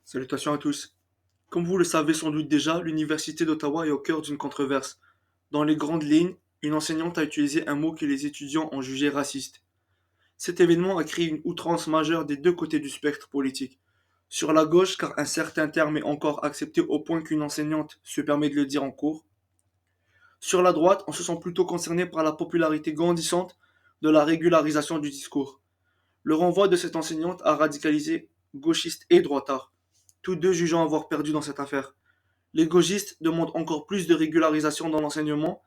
Salutations à tous. Comme vous le savez sans doute déjà, l'Université d'Ottawa est au cœur d'une controverse. Dans les grandes lignes, une enseignante a utilisé un mot que les étudiants ont jugé raciste. Cet événement a créé une outrance majeure des deux côtés du spectre politique. Sur la gauche, car un certain terme est encore accepté au point qu'une enseignante se permet de le dire en cours. Sur la droite, on se sent plutôt concerné par la popularité grandissante de la régularisation du discours. Le renvoi de cette enseignante a radicalisé gauchistes et droitards, tous deux jugeant avoir perdu dans cette affaire. Les gauchistes demandent encore plus de régularisation dans l'enseignement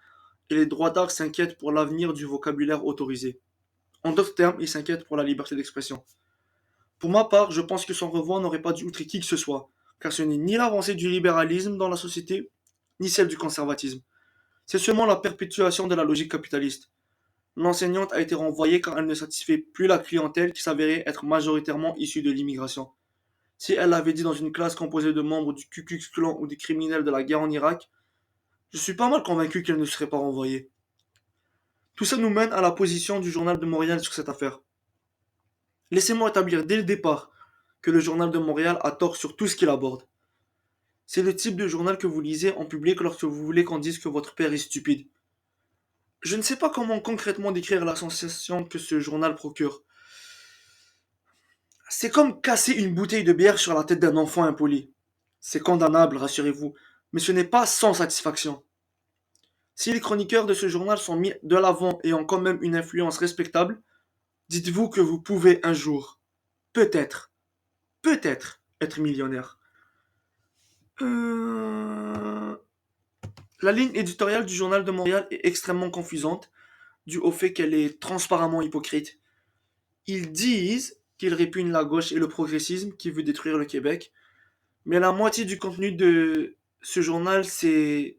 et les droitards s'inquiètent pour l'avenir du vocabulaire autorisé. En d'autres termes, ils s'inquiètent pour la liberté d'expression. Pour ma part, je pense que son renvoi n'aurait pas dû outrer qui que ce soit, car ce n'est ni l'avancée du libéralisme dans la société, ni celle du conservatisme. C'est seulement la perpétuation de la logique capitaliste. L'enseignante a été renvoyée car elle ne satisfait plus la clientèle qui s'avérait être majoritairement issue de l'immigration. Si elle l'avait dit dans une classe composée de membres du Ku Klux Klan ou des criminels de la guerre en Irak, je suis pas mal convaincu qu'elle ne serait pas renvoyée. Tout ça nous mène à la position du Journal de Montréal sur cette affaire. Laissez-moi établir dès le départ que le Journal de Montréal a tort sur tout ce qu'il aborde. C'est le type de journal que vous lisez en public lorsque vous voulez qu'on dise que votre père est stupide. Je ne sais pas comment concrètement décrire la sensation que ce journal procure. C'est comme casser une bouteille de bière sur la tête d'un enfant impoli. C'est condamnable, rassurez-vous, mais ce n'est pas sans satisfaction. Si les chroniqueurs de ce journal sont mis de l'avant et ont quand même une influence respectable, dites-vous que vous pouvez un jour, peut-être, peut-être, être millionnaire. Euh, La ligne éditoriale du Journal de Montréal est extrêmement confusante, due au fait qu'elle est transparentement hypocrite. Ils disent qu'ils répugnent la gauche et le progressisme qui veut détruire le Québec, mais la moitié du contenu de ce journal, c'est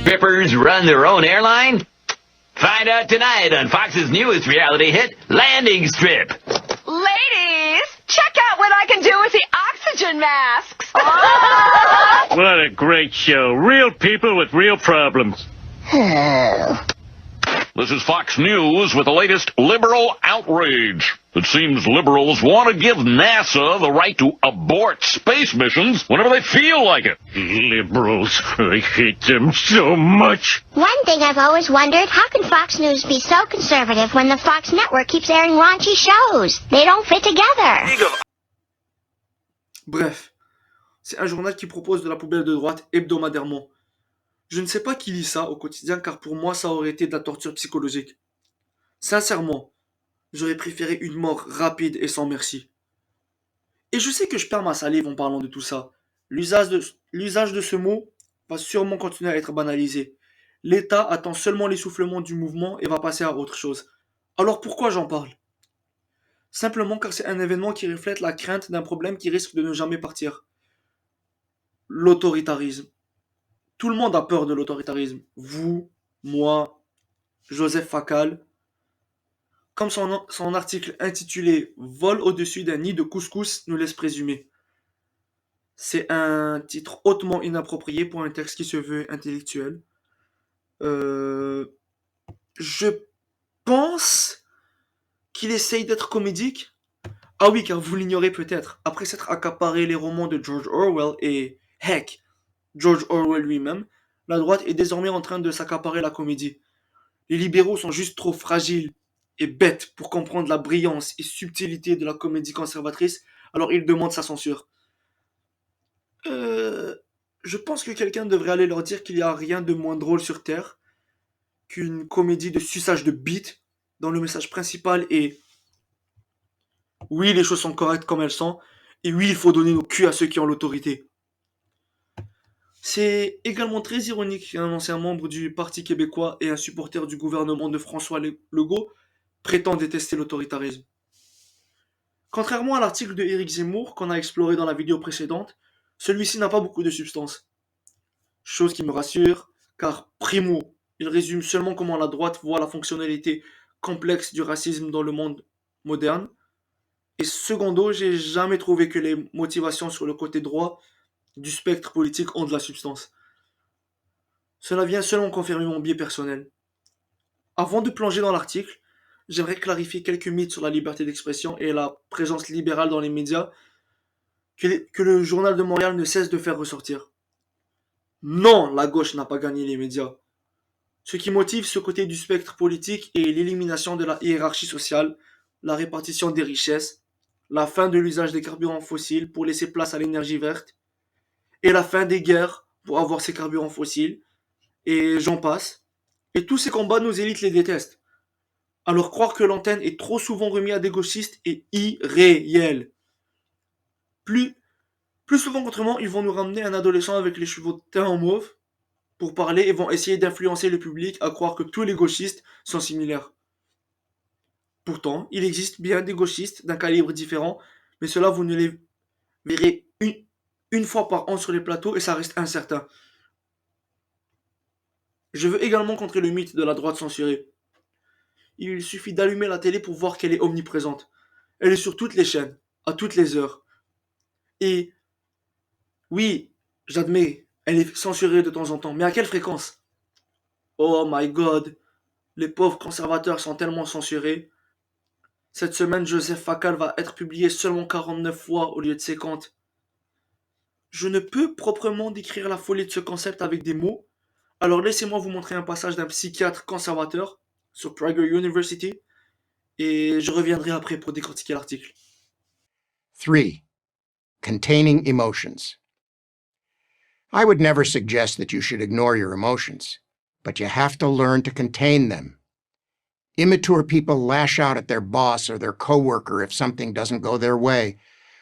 Strippers run their own airline? Find out tonight on Fox's newest reality hit, Landing Strip. Ladies, check out what I can do with the oxygen masks. What a great show. Real people with real problems. This is Fox News with the latest liberal outrage. It seems liberals want to give NASA the right to abort space missions whenever they feel like it. Liberals. I hate them so much. One thing I've always wondered, how can Fox News be so conservative when the Fox network keeps airing raunchy shows? They don't fit together. Bref, c'est un journal qui propose de la poubelle de droite hebdomadairement. Je ne sais pas qui lit ça au quotidien car pour moi ça aurait été de la torture psychologique. Sincèrement, j'aurais préféré une mort rapide et sans merci. Et je sais que je perds ma salive en parlant de tout ça. L'usage de ce mot va sûrement continuer à être banalisé. L'État attend seulement l'essoufflement du mouvement et va passer à autre chose. Alors pourquoi j'en parle? Simplement car c'est un événement qui reflète la crainte d'un problème qui risque de ne jamais partir. L'autoritarisme. Tout le monde a peur de l'autoritarisme. Vous, moi, Joseph Facal. Comme son article intitulé Vol au-dessus d'un nid de couscous nous laisse présumer. C'est un titre hautement inapproprié pour un texte qui se veut intellectuel. Euh, je pense qu'il essaye d'être comédique. Ah oui, car vous l'ignorez peut-être. Après s'être accaparé les romans de George Orwell et, heck, George Orwell lui-même, la droite est désormais en train de s'accaparer la comédie. Les libéraux sont juste trop fragiles et bêtes pour comprendre la brillance et subtilité de la comédie conservatrice, alors ils demandent sa censure. Je pense que quelqu'un devrait aller leur dire qu'il n'y a rien de moins drôle sur Terre qu'une comédie de suçage de bites dont le message principal est oui, les choses sont correctes comme elles sont, et oui, il faut donner nos culs à ceux qui ont l'autorité. C'est également très ironique qu'un ancien membre du Parti québécois et un supporter du gouvernement de François Legault prétend détester l'autoritarisme. Contrairement à l'article de Éric Zemmour qu'on a exploré dans la vidéo précédente, celui-ci n'a pas beaucoup de substance. Chose qui me rassure, car primo, il résume seulement comment la droite voit la fonctionnalité complexe du racisme dans le monde moderne, et secondo, j'ai jamais trouvé que les motivations sur le côté droit du spectre politique ont de la substance. Cela vient seulement confirmer mon biais personnel. Avant de plonger dans l'article, j'aimerais clarifier quelques mythes sur la liberté d'expression et la présence libérale dans les médias que le Journal de Montréal ne cesse de faire ressortir. Non, la gauche n'a pas gagné les médias. Ce qui motive ce côté du spectre politique est l'élimination de la hiérarchie sociale, la répartition des richesses, la fin de l'usage des carburants fossiles pour laisser place à l'énergie verte, et la fin des guerres pour avoir ces carburants fossiles, et j'en passe. Et tous ces combats, nos élites les détestent. Alors croire que l'antenne est trop souvent remise à des gauchistes est irréel. Plus, plus souvent qu'autrement, ils vont nous ramener un adolescent avec les cheveux teints en mauve pour parler et vont essayer d'influencer le public à croire que tous les gauchistes sont similaires. Pourtant, il existe bien des gauchistes d'un calibre différent, mais cela vous ne les verrez une fois par an sur les plateaux et ça reste incertain. Je veux également contrer le mythe de la droite censurée. Il suffit d'allumer la télé pour voir qu'elle est omniprésente. Elle est sur toutes les chaînes, à toutes les heures. Et oui, j'admets, elle est censurée de temps en temps, mais à quelle fréquence? Oh my god, les pauvres conservateurs sont tellement censurés. Cette semaine, Joseph Facal va être publié seulement 49 fois au lieu de 50. Je ne peux proprement décrire la folie de ce concept avec des mots, alors laissez-moi vous montrer un passage d'un psychiatre conservateur sur Prager University, et je reviendrai après pour décortiquer l'article. 3. Containing emotions. I would never suggest that you should ignore your emotions, but you have to learn to contain them. Immature people lash out at their boss or their coworker if something doesn't go their way,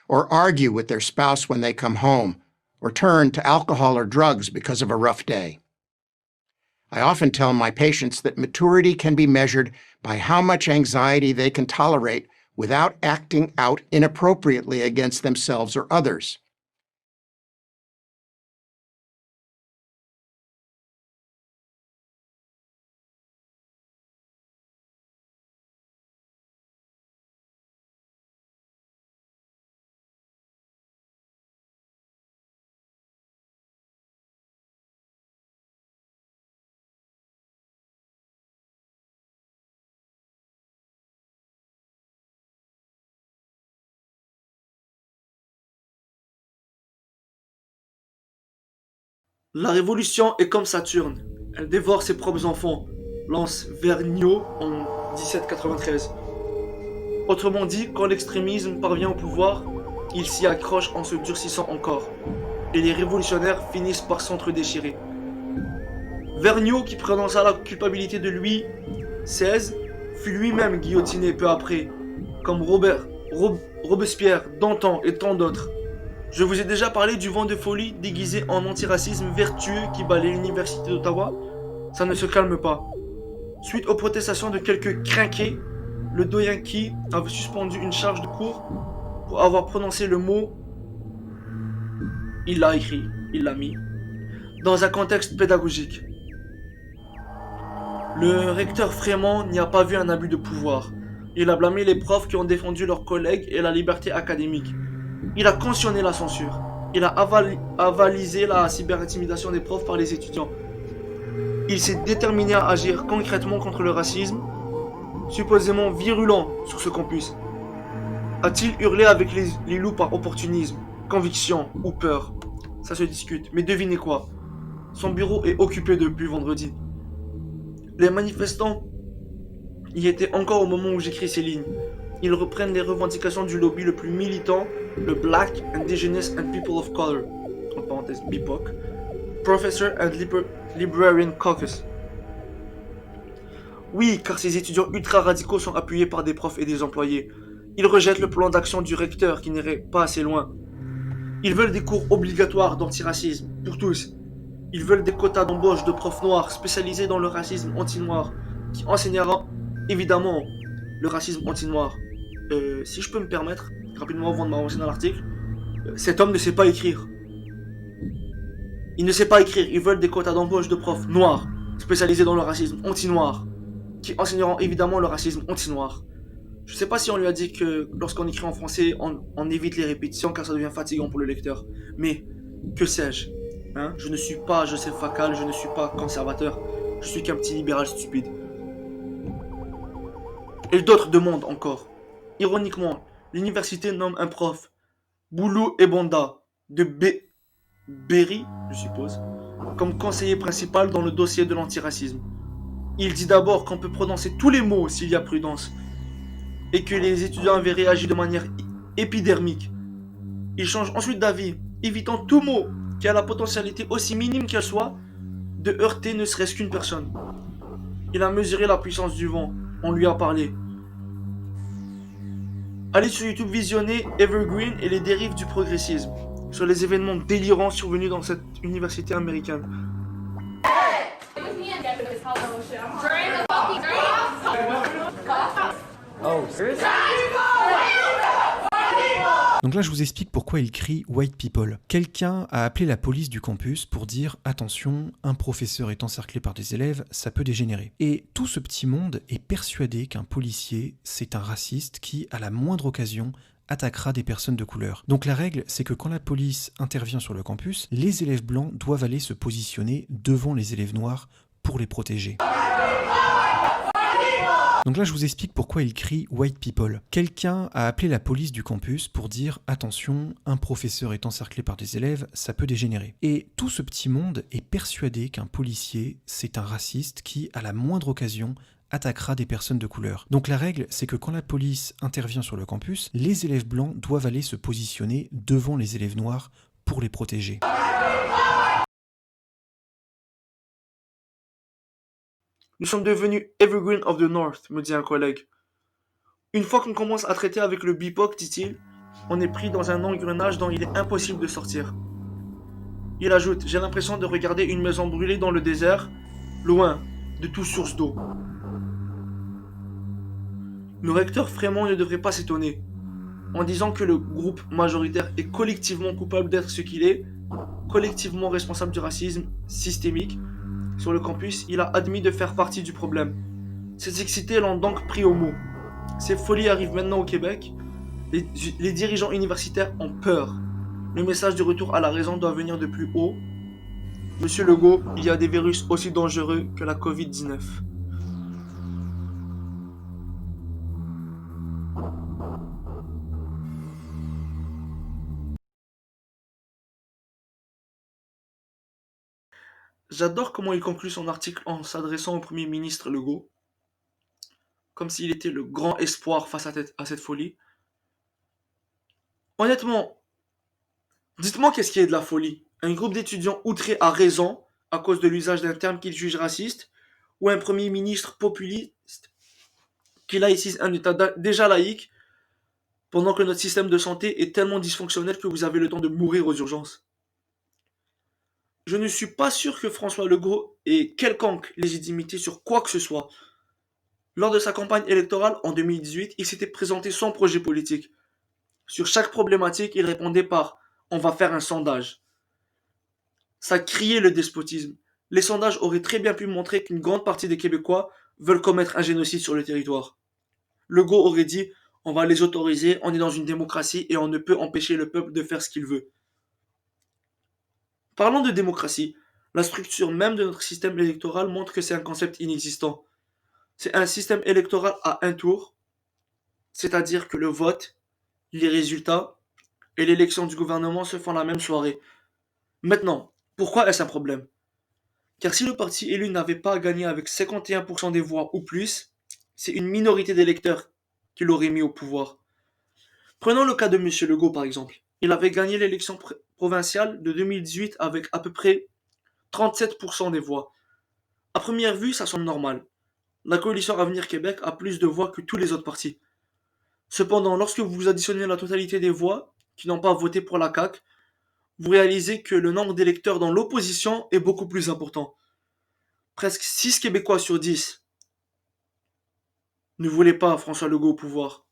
or argue with their spouse when they come home, or turn to alcohol or drugs because of a rough day. I often tell my patients that maturity can be measured by how much anxiety they can tolerate without acting out inappropriately against themselves or others. La révolution est comme Saturne, elle dévore ses propres enfants, lance Vergniaud en 1793. Autrement dit, quand l'extrémisme parvient au pouvoir, il s'y accroche en se durcissant encore, et les révolutionnaires finissent par s'entre-déchirer. Vergniaud, qui prononça la culpabilité de Louis XVI, fut lui-même guillotiné peu après, comme Robespierre, Danton et tant d'autres. Je vous ai déjà parlé du vent de folie déguisé en antiracisme vertueux qui balaye l'université d'Ottawa. Ça ne se calme pas. Suite aux protestations de quelques crinqués, le doyen Key avait suspendu une charge de cours pour avoir prononcé le mot. Il l'a écrit, il l'a mis, dans un contexte pédagogique. Le recteur Frémont n'y a pas vu un abus de pouvoir. Il a blâmé les profs qui ont défendu leurs collègues et la liberté académique. Il a cautionné la censure. Il a avalisé la cyberintimidation des profs par les étudiants. Il s'est déterminé à agir concrètement contre le racisme, supposément virulent sur ce campus. A-t-il hurlé avec les loups par opportunisme, conviction ou peur? Ça se discute, mais devinez quoi? Son bureau est occupé depuis vendredi. Les manifestants y étaient encore au moment où j'écris ces lignes. Ils reprennent les revendications du lobby le plus militant, le Black, Indigenous and People of Color, en parenthèse BIPOC, Professor and Librarian Caucus. Oui, car ces étudiants ultra-radicaux sont appuyés par des profs et des employés. Ils rejettent le plan d'action du recteur qui n'irait pas assez loin. Ils veulent des cours obligatoires d'antiracisme, pour tous. Ils veulent des quotas d'embauche de profs noirs spécialisés dans le racisme anti-noir, qui enseignera évidemment le racisme anti-noir. Si je peux me permettre, rapidement avant de m'avancer dans l'article, cet homme ne sait pas écrire. Il ne sait pas écrire. Ils veulent des quotas d'embauche de profs noirs, spécialisés dans le racisme anti-noir, qui enseigneront évidemment le racisme anti-noir. Je sais pas si on lui a dit que lorsqu'on écrit en français, on évite les répétitions car ça devient fatigant pour le lecteur. Mais, que sais-je? Hein? Je ne suis pas Joseph Facal, je ne suis pas conservateur, je suis qu'un petit libéral stupide. Et d'autres demandent encore. Ironiquement, l'université nomme un prof, Boulou Ebonda, de Berry, je suppose, comme conseiller principal dans le dossier de l'antiracisme. Il dit d'abord qu'on peut prononcer tous les mots s'il y a prudence, et que les étudiants avaient réagi de manière épidermique. Il change ensuite d'avis, évitant tout mot qui a la potentialité, aussi minime qu'elle soit, de heurter ne serait-ce qu'une personne. Il a mesuré la puissance du vent, on lui a parlé. Allez sur YouTube visionner Evergreen et les dérives du progressisme, sur les événements délirants survenus dans cette université américaine. Donc là, je vous explique pourquoi il crie « White people ». Quelqu'un a appelé la police du campus pour dire « Attention, un professeur est encerclé par des élèves, ça peut dégénérer ». Et tout ce petit monde est persuadé qu'un policier, c'est un raciste qui, à la moindre occasion, attaquera des personnes de couleur. Donc la règle, c'est que quand la police intervient sur le campus, les élèves blancs doivent aller se positionner devant les élèves noirs pour les protéger. Donc là, je vous explique pourquoi il crie « White people ». Quelqu'un a appelé la police du campus pour dire « Attention, un professeur est encerclé par des élèves, ça peut dégénérer ». Et tout ce petit monde est persuadé qu'un policier, c'est un raciste qui, à la moindre occasion, attaquera des personnes de couleur. Donc la règle, c'est que quand la police intervient sur le campus, les élèves blancs doivent aller se positionner devant les élèves noirs pour les protéger. Nous sommes devenus Evergreen of the North, me dit un collègue. Une fois qu'on commence à traiter avec le BIPOC, dit-il, on est pris dans un engrenage dont il est impossible de sortir. Il ajoute, j'ai l'impression de regarder une maison brûlée dans le désert, loin de toute source d'eau. Nos recteurs Frémont ne devraient pas s'étonner. En disant que le groupe majoritaire est collectivement coupable d'être ce qu'il est, collectivement responsable du racisme systémique, sur le campus, il a admis de faire partie du problème. Ces excités l'ont donc pris au mot. Ces folies arrivent maintenant au Québec. Les dirigeants universitaires ont peur. Le message du retour à la raison doit venir de plus haut. Monsieur Legault, il y a des virus aussi dangereux que la Covid-19. J'adore comment il conclut son article en s'adressant au Premier ministre Legault, comme s'il était le grand espoir face à cette folie. Honnêtement, dites-moi qu'est-ce qui est de la folie? Un groupe d'étudiants outrés à raison à cause de l'usage d'un terme qu'ils jugent raciste, ou un Premier ministre populiste qui laïcise un État déjà laïque, pendant que notre système de santé est tellement dysfonctionnel que vous avez le temps de mourir aux urgences. Je ne suis pas sûr que François Legault ait quelconque légitimité sur quoi que ce soit. Lors de sa campagne électorale en 2018, il s'était présenté son projet politique. Sur chaque problématique, il répondait par « on va faire un sondage ». Ça criait le despotisme. Les sondages auraient très bien pu montrer qu'une grande partie des Québécois veulent commettre un génocide sur le territoire. Legault aurait dit « on va les autoriser, on est dans une démocratie et on ne peut empêcher le peuple de faire ce qu'il veut ». Parlons de démocratie. La structure même de notre système électoral montre que c'est un concept inexistant. C'est un système électoral à un tour, c'est-à-dire que le vote, les résultats et l'élection du gouvernement se font la même soirée. Maintenant, pourquoi est-ce un problème? Car si le parti élu n'avait pas gagné avec 51% des voix ou plus, c'est une minorité d'électeurs qui l'aurait mis au pouvoir. Prenons le cas de M. Legault par exemple. Il avait gagné l'élection provinciale de 2018 avec à peu près 37% des voix. À première vue, ça semble normal. La coalition Avenir Québec a plus de voix que tous les autres partis. Cependant, lorsque vous additionnez la totalité des voix qui n'ont pas voté pour la CAQ, vous réalisez que le nombre d'électeurs dans l'opposition est beaucoup plus important. Presque 6 Québécois sur 10 ne voulaient pas François Legault au pouvoir.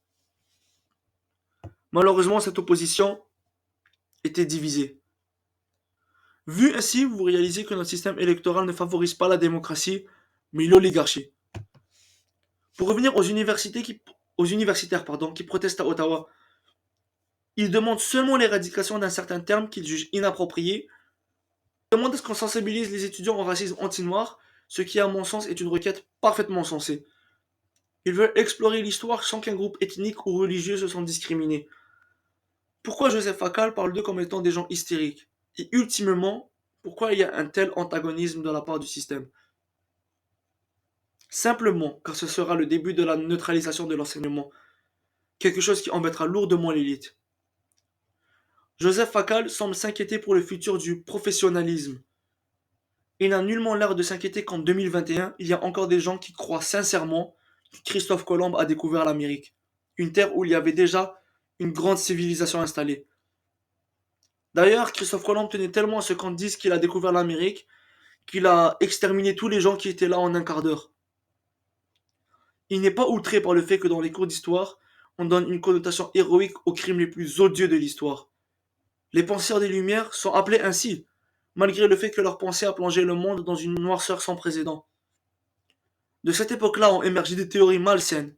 Malheureusement, cette opposition était divisée. Vu ainsi, vous réalisez que notre système électoral ne favorise pas la démocratie, mais l'oligarchie. Pour revenir aux universitaires qui protestent à Ottawa, ils demandent seulement l'éradication d'un certain terme qu'ils jugent inapproprié Demande à ce qu'on sensibilise les étudiants au racisme anti-noir, ce qui à mon sens est une requête parfaitement sensée. Ils veulent explorer l'histoire sans qu'un groupe ethnique ou religieux se sente discriminé. Pourquoi Joseph Facal parle d'eux comme étant des gens hystériques? Et ultimement, pourquoi il y a un tel antagonisme de la part du système? Simplement car ce sera le début de la neutralisation de l'enseignement, quelque chose qui embêtera lourdement l'élite. Joseph Facal semble s'inquiéter pour le futur du professionnalisme. Il n'a nullement l'air de s'inquiéter qu'en 2021, il y a encore des gens qui croient sincèrement que Christophe Colomb a découvert l'Amérique, une terre où il y avait déjà une grande civilisation installée. D'ailleurs, Christophe Colomb tenait tellement à ce qu'on dise qu'il a découvert l'Amérique qu'il a exterminé tous les gens qui étaient là en un quart d'heure. Il n'est pas outré par le fait que dans les cours d'histoire, on donne une connotation héroïque aux crimes les plus odieux de l'histoire. Les penseurs des Lumières sont appelés ainsi, malgré le fait que leur pensée a plongé le monde dans une noirceur sans précédent. De cette époque-là ont émergé des théories malsaines,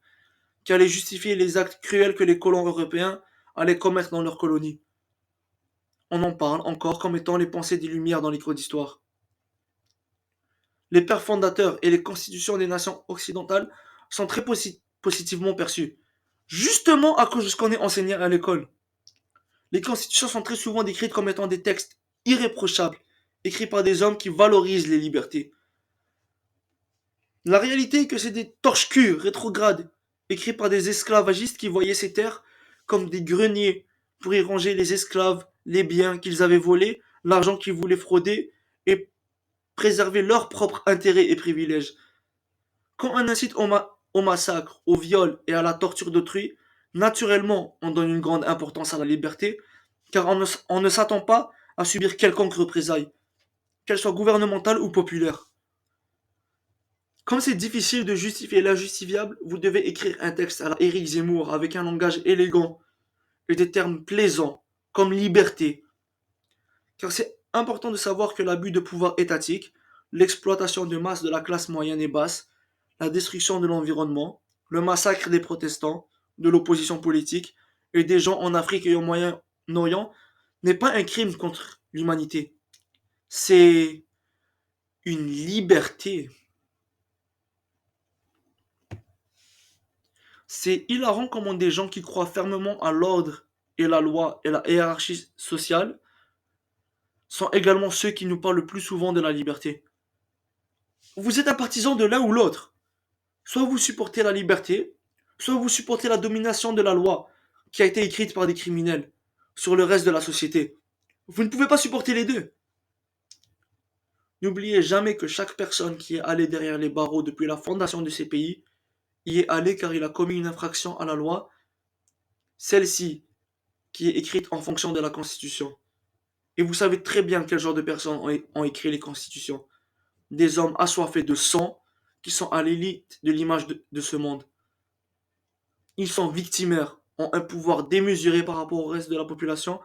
qui allaient justifier les actes cruels que les colons européens allaient commettre dans leurs colonies. On en parle encore comme étant les pensées des Lumières dans les cours d'histoire. Les pères fondateurs et les constitutions des nations occidentales sont très positivement perçues, justement à cause de ce qu'on est enseigné à l'école. Les constitutions sont très souvent décrites comme étant des textes irréprochables, écrits par des hommes qui valorisent les libertés. La réalité est que c'est des torche-culs rétrogrades, écrits par des esclavagistes qui voyaient ces terres comme des greniers pour y ranger les esclaves, les biens qu'ils avaient volés, l'argent qu'ils voulaient frauder et préserver leurs propres intérêts et privilèges. Quand on incite au massacre, au viol et à la torture d'autrui, naturellement on donne une grande importance à la liberté, car on ne s'attend pas à subir quelconque représailles, qu'elles soient gouvernementales ou populaires. Comme c'est difficile de justifier l'injustifiable, vous devez écrire un texte à la Éric Zemmour avec un langage élégant et des termes plaisants, comme liberté. Car c'est important de savoir que l'abus de pouvoir étatique, l'exploitation de masse de la classe moyenne et basse, la destruction de l'environnement, le massacre des protestants, de l'opposition politique et des gens en Afrique et au Moyen-Orient n'est pas un crime contre l'humanité. C'est une liberté. C'est hilarant comment des gens qui croient fermement à l'ordre et la loi et la hiérarchie sociale sont également ceux qui nous parlent le plus souvent de la liberté. Vous êtes un partisan de l'un ou l'autre. Soit vous supportez la liberté, soit vous supportez la domination de la loi qui a été écrite par des criminels sur le reste de la société. Vous ne pouvez pas supporter les deux. N'oubliez jamais que chaque personne qui est allée derrière les barreaux depuis la fondation de ces pays y est allé car il a commis une infraction à la loi, celle-ci qui est écrite en fonction de la Constitution. Et vous savez très bien quel genre de personnes ont écrit les constitutions. Des hommes assoiffés de sang qui sont à l'élite de l'image de ce monde. Ils sont victimaires, ont un pouvoir démesuré par rapport au reste de la population,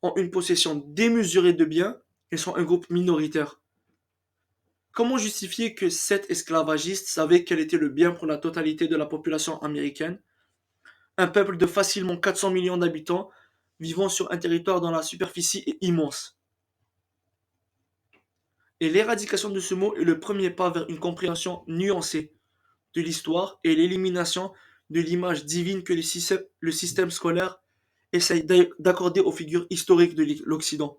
ont une possession démesurée de biens et sont un groupe minoritaire. Comment justifier que cet esclavagiste savait quel était le bien pour la totalité de la population américaine, un peuple de facilement 400 millions d'habitants vivant sur un territoire dont la superficie est immense? Et l'éradication de ce mot est le premier pas vers une compréhension nuancée de l'histoire et l'élimination de l'image divine que le système scolaire essaye d'accorder aux figures historiques de l'Occident.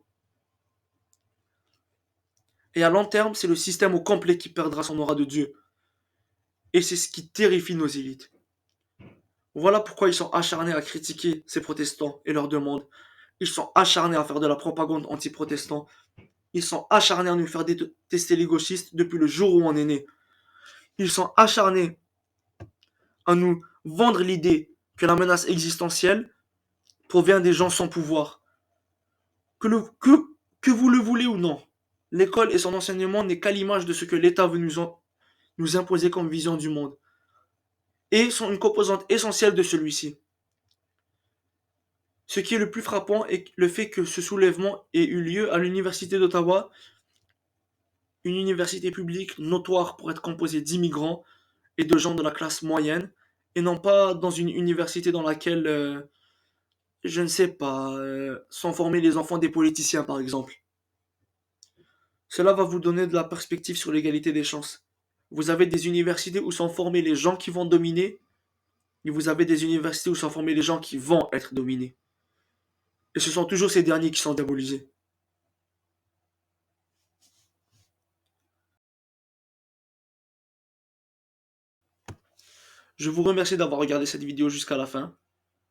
Et à long terme, c'est le système au complet qui perdra son aura de Dieu. Et c'est ce qui terrifie nos élites. Voilà pourquoi ils sont acharnés à critiquer ces protestants et leurs demandes. Ils sont acharnés à faire de la propagande anti-protestant. Ils sont acharnés à nous faire détester les gauchistes depuis le jour où on est né. Ils sont acharnés à nous vendre l'idée que la menace existentielle provient des gens sans pouvoir. Que vous le voulez ou non, l'école et son enseignement n'est qu'à l'image de ce que l'État veut nous imposer comme vision du monde, et sont une composante essentielle de celui-ci. Ce qui est le plus frappant est le fait que ce soulèvement ait eu lieu à l'Université d'Ottawa, une université publique notoire pour être composée d'immigrants et de gens de la classe moyenne, et non pas dans une université dans laquelle, je ne sais pas, sont formés les enfants des politiciens par exemple. Cela va vous donner de la perspective sur l'égalité des chances. Vous avez des universités où sont formés les gens qui vont dominer, et vous avez des universités où sont formés les gens qui vont être dominés. Et ce sont toujours ces derniers qui sont diabolisés. Je vous remercie d'avoir regardé cette vidéo jusqu'à la fin.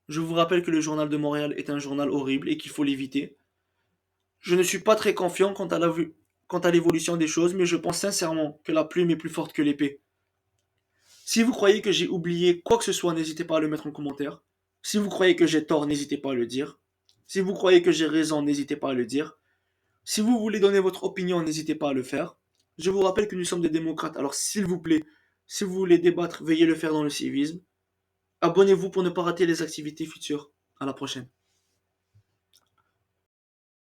Je vous rappelle que le Journal de Montréal est un journal horrible et qu'il faut l'éviter. Je ne suis pas très confiant quant à l'évolution des choses, mais je pense sincèrement que la plume est plus forte que l'épée. Si vous croyez que j'ai oublié quoi que ce soit, n'hésitez pas à le mettre en commentaire. Si vous croyez que j'ai tort, n'hésitez pas à le dire. Si vous croyez que j'ai raison, n'hésitez pas à le dire. Si vous voulez donner votre opinion, n'hésitez pas à le faire. Je vous rappelle que nous sommes des démocrates, alors s'il vous plaît, si vous voulez débattre, veuillez le faire dans le civisme. Abonnez-vous pour ne pas rater les activités futures. À la prochaine.